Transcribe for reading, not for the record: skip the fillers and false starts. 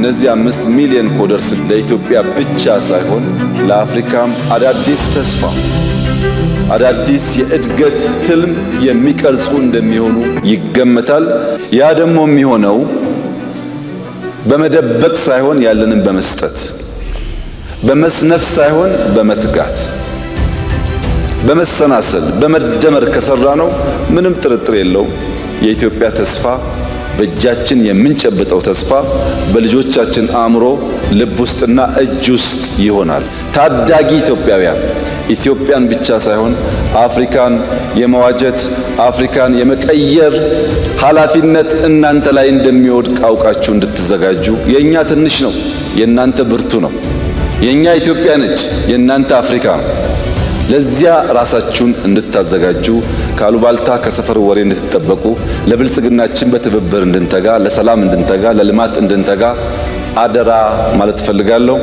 እነዚህ 5 ሚሊዮን ኮደርስ ለኢትዮጵያ ብቻ ሳይሆን ለአፍሪካም አዳዲስ ተስፋ፣ አዳዲስ የእድገት ትልም የሚቀርጹ እንደሚሆኑ ይገመታል። ያ ደግሞ የሚሆነው በመደበቅ ሳይሆን ያለንን በመስጠት፣ በመስነፍ ሳይሆን በመትጋት፣ በመሰናሰል በመደመር ከሰራ ነው ምንም ጥርጥር የለው የኢትዮጵያ ተስፋ በእጃችን የምንጨብጠው ተስፋ በልጆቻችን አእምሮ፣ ልብ ውስጥና እጅ ውስጥ ይሆናል። ታዳጊ ኢትዮጵያውያን ኢትዮጵያን ብቻ ሳይሆን አፍሪካን የመዋጀት አፍሪካን የመቀየር ኃላፊነት እናንተ ላይ እንደሚወድቅ አውቃችሁ እንድትዘጋጁ። የኛ ትንሽ ነው፣ የናንተ ብርቱ ነው። የኛ ኢትዮጵያ ነች፣ የናንተ አፍሪካ ነው። ለዚያ ራሳችሁን እንድታዘጋጁ፣ ካሉባልታ ከሰፈር ወሬ እንድትጠበቁ፣ ለብልጽግናችን በትብብር እንድንተጋ፣ ለሰላም እንድንተጋ፣ ለልማት እንድንተጋ አደራ ማለት እፈልጋለሁ።